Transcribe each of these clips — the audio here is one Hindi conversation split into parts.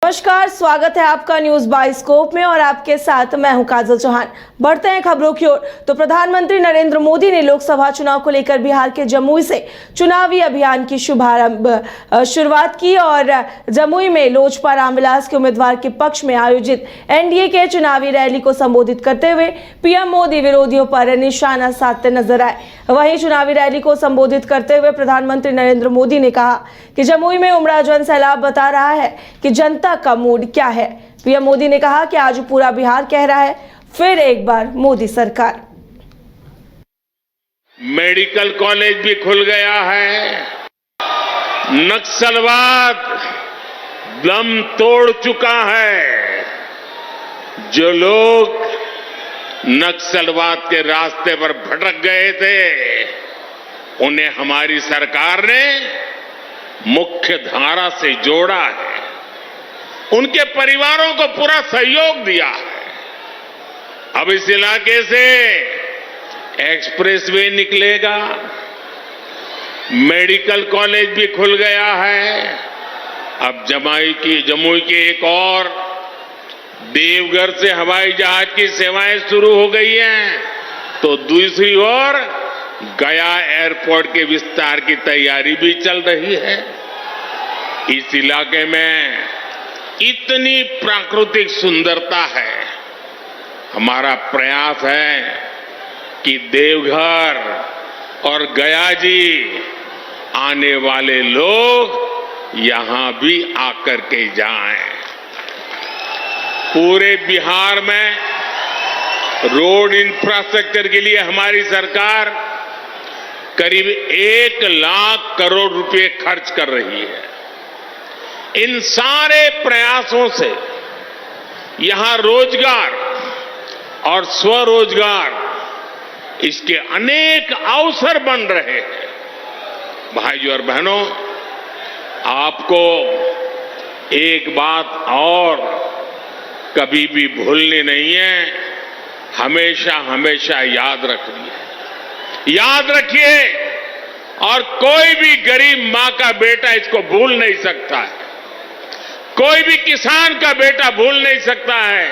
नमस्कार, स्वागत है आपका न्यूज बाइस्कोप में और आपके साथ मैं हूं काजल चौहान। बढ़ते हैं खबरों की ओर। तो प्रधानमंत्री नरेंद्र मोदी ने लोकसभा चुनाव को लेकर बिहार के जमुई से चुनावी अभियान की शुरुआत की और जमुई में लोजपा रामविलास के उम्मीदवार के पक्ष में आयोजित एनडीए के चुनावी रैली को संबोधित करते हुए पीएम मोदी विरोधियों पर निशाना साधते नजर आए। वहीं चुनावी रैली को संबोधित करते हुए प्रधानमंत्री नरेंद्र मोदी ने कहा कि जमुई में उमड़ा जन सैलाब बता रहा है कि जनता का मूड क्या है। पीएम मोदी ने कहा कि आज पूरा बिहार कह रहा है फिर एक बार मोदी सरकार। मेडिकल कॉलेज भी खुल गया है। नक्सलवाद दम तोड़ चुका है। जो लोग नक्सलवाद के रास्ते पर भटक गए थे उन्हें हमारी सरकार ने मुख्य धारा से जोड़ा है। उनके परिवारों को पूरा सहयोग दिया है। अब इस इलाके से एक्सप्रेसवे निकलेगा, मेडिकल कॉलेज भी खुल गया है। अब जमुई की एक और देवघर से हवाई जहाज की सेवाएं शुरू हो गई हैं, तो दूसरी ओर गया एयरपोर्ट के विस्तार की तैयारी भी चल रही है। इस इलाके में इतनी प्राकृतिक सुंदरता है। हमारा प्रयास है कि देवघर और गया जी आने वाले लोग यहां भी आकर के जाएं। पूरे बिहार में रोड इंफ्रास्ट्रक्चर के लिए हमारी सरकार करीब 1 लाख करोड़ रुपए खर्च कर रही है। इन सारे प्रयासों से यहां रोजगार और स्वरोजगार इसके अनेक अवसर बन रहे हैं। भाइयों और बहनों, आपको एक बात और कभी भी भूलनी नहीं है, हमेशा हमेशा याद रखनी है। याद रखिए, और कोई भी गरीब मां का बेटा इसको भूल नहीं सकता है। कोई भी किसान का बेटा भूल नहीं सकता है।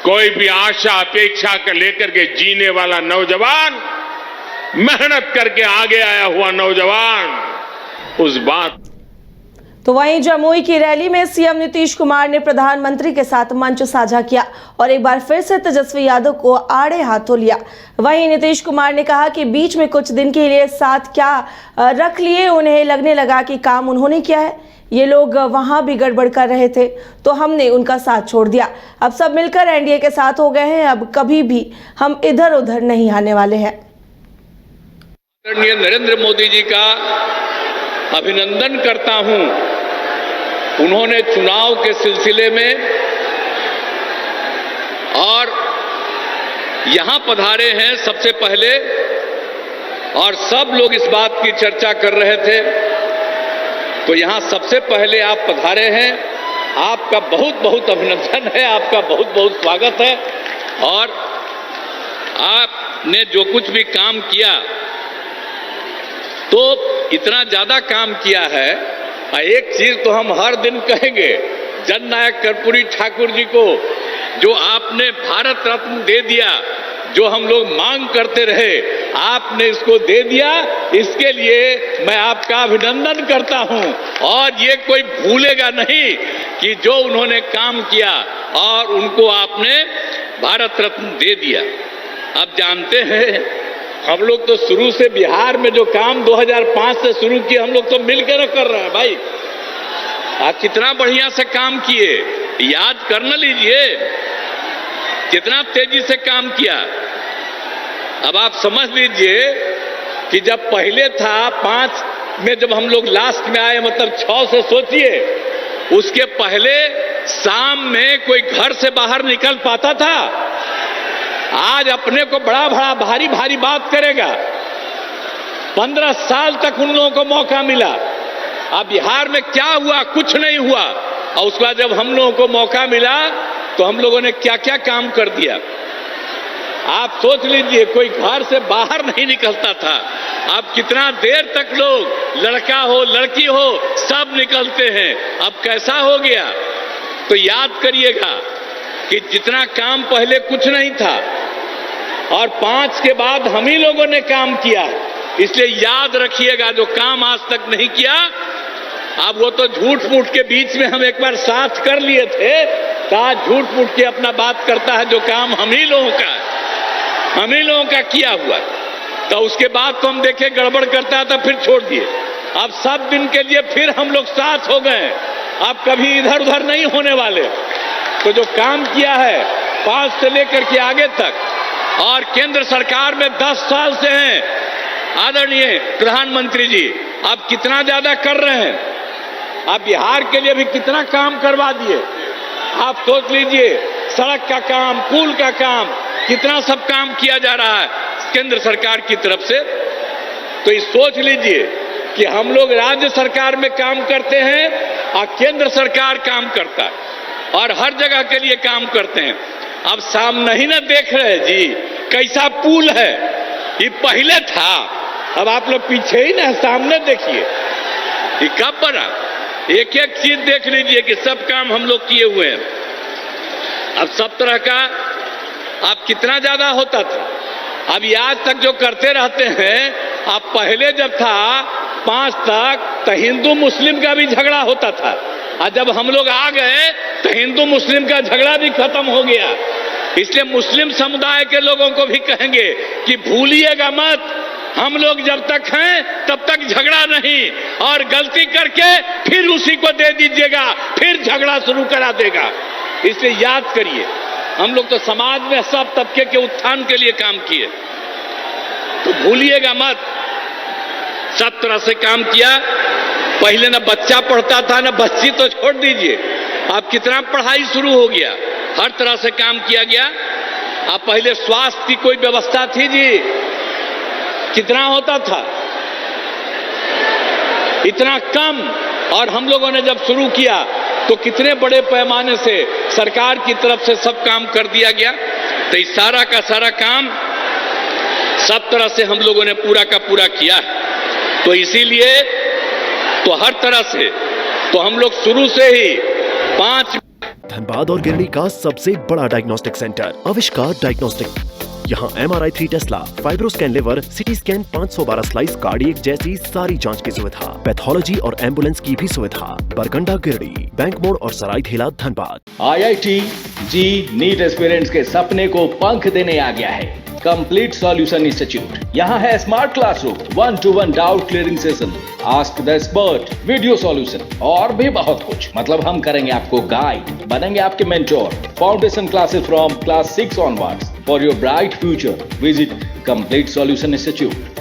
कोई भी आशा अपेक्षा कर लेकर के जीने वाला नौजवान, मेहनत करके आगे आया हुआ नौजवान उस बात। तो वहीं जमुई की रैली में सीएम नीतीश कुमार ने प्रधानमंत्री के साथ मंच साझा किया और एक बार फिर से तेजस्वी यादव को आड़े हाथों लिया। वहीं नीतीश कुमार ने कहा कि बीच में कुछ दिन के लिए साथ क्या रख लिए, उन्हें लगने लगा कि काम उन्होंने किया है। ये लोग वहां भी गड़बड़ कर रहे थे तो हमने उनका साथ छोड़ दिया। अब सब मिलकर एनडीए के साथ हो गए हैं। अब कभी भी हम इधर उधर नहीं आने वाले हैं। नरेंद्र मोदी जी का अभिनंदन करता हूं। उन्होंने चुनाव के सिलसिले में और यहां पधारे हैं सबसे पहले, और सब लोग इस बात की चर्चा कर रहे थे, तो यहां सबसे पहले आप पधारे हैं। आपका बहुत बहुत अभिनंदन है, आपका बहुत बहुत स्वागत है। और आपने जो कुछ भी काम किया, तो इतना ज्यादा काम किया है। एक चीज तो हम हर दिन कहेंगे, जननायक कर्पूरी ठाकुर जी को जो आपने भारत रत्न दे दिया, जो हम लोग मांग करते रहे, आपने इसको दे दिया। इसके लिए मैं आपका अभिनंदन करता हूं। और ये कोई भूलेगा नहीं कि जो उन्होंने काम किया और उनको आपने भारत रत्न दे दिया। अब जानते हैं, हम लोग तो शुरू से बिहार में जो काम 2005 से शुरू किए, हम लोग तो मिलकर कर रहे हैं भाई। आप कितना बढ़िया से काम किए, याद कर न लीजिए कितना तेजी से काम किया। अब आप समझ लीजिए कि जब पहले था 5 में, जब हम लोग लास्ट में आए, मतलब 6 से सोचिए, उसके पहले शाम में कोई घर से बाहर निकल पाता था। आज अपने को बड़ा बड़ा भारी भारी बात करेगा। 15 साल तक उन लोगों को मौका मिला। अब बिहार में क्या हुआ? कुछ नहीं हुआ। और उसके बाद जब हम लोगों को मौका मिला तो हम लोगों ने क्या क्या काम कर दिया। आप सोच लीजिए, कोई घर से बाहर नहीं निकलता था। अब कितना देर तक लोग, लड़का हो लड़की हो, सब निकलते हैं। अब कैसा हो गया? तो याद करिएगा कि जितना काम पहले कुछ नहीं था और 5 के बाद हम ही लोगों ने काम किया, इसलिए याद रखिएगा जो काम आज तक नहीं किया, अब वो तो झूठ मूठ के बीच में हम एक बार साथ कर लिए थे, तो आज झूठ मूठ के अपना बात करता है। जो काम हम ही लोगों का है, हम ही लोगों का किया हुआ, तो उसके बाद तो हम देखे गड़बड़ करता है तो फिर छोड़ दिए। अब सब दिन के लिए फिर हम लोग साथ हो गए, अब कभी इधर उधर नहीं होने वाले। तो जो काम किया है 5 से लेकर के आगे तक, और केंद्र सरकार में 10 साल से हैं आदरणीय प्रधानमंत्री जी, अब कितना ज्यादा कर रहे हैं। आप बिहार के लिए भी कितना काम करवा दिए। आप सोच लीजिए, सड़क का काम, पुल का काम, कितना सब काम किया जा रहा है केंद्र सरकार की तरफ से। तो ये सोच लीजिए कि हम लोग राज्य सरकार में काम करते हैं और केंद्र सरकार काम करता है और हर जगह के लिए काम करते हैं। अब सामने ही ना देख रहे जी कैसा पुल है, ये पहले था, अब आप लोग पीछे ही ना, सामने देखिए ये कब बना। एक एक चीज देख लीजिए कि सब काम हम लोग किए हुए हैं। अब सब तरह का अब कितना ज्यादा होता था, अब आज तक जो करते रहते हैं। अब पहले जब था 5 तक तो हिंदू मुस्लिम का भी झगड़ा होता था, और जब हम लोग आ गए तो हिंदू मुस्लिम का झगड़ा भी खत्म हो गया। इसलिए मुस्लिम समुदाय के लोगों को भी कहेंगे कि भूलिएगा मत, हम लोग जब तक हैं तब तक झगड़ा नहीं, और गलती करके फिर उसी को दे दीजिएगा, फिर झगड़ा शुरू करा देगा। इसलिए याद करिए, हम लोग तो समाज में सब तबके के उत्थान के लिए काम किए, तो भूलिएगा मत। सब तरह से काम किया। पहले ना बच्चा पढ़ता था ना बच्ची, तो छोड़ दीजिए, अब कितना पढ़ाई शुरू हो गया, हर तरह से काम किया गया। अब पहले स्वास्थ्य की कोई व्यवस्था थी जी, कितना होता था, इतना कम। और हम लोगों ने जब शुरू किया तो कितने बड़े पैमाने से सरकार की तरफ से सब काम कर दिया गया। तो इस सारा का सारा काम सब तरह से हम लोगों ने पूरा का पूरा किया है। तो इसीलिए तो हर तरह से तो हम लोग शुरू से ही 5 धनबाद और गिरडी का सबसे बड़ा डायग्नोस्टिक सेंटर आविष्कार डायग्नोस्टिक। यहाँ MRI 3 Tesla, fibroscan liver, CT scan 512 slice cardiac जैसी सारी जांच की सुविधा, पैथोलॉजी और एम्बुलेंस की भी सुविधा। बरगंडा गिरडी, बैंक मोड़ और सराय ठेला धनबाद। IIT जी नीट एस्पिरेंट्स के सपने को पंख देने आ गया है कंप्लीट सॉल्यूशन इंस्टीट्यूट। यहाँ है smart classroom, 1-to-1 doubt clearing session, ask the expert, video solution और भी बहुत कुछ। मतलब हम करेंगे आपको गाइड, बनेंगे आपके mentor. Foundation classes from class 6 onwards for your bright future. Visit complete solution institute.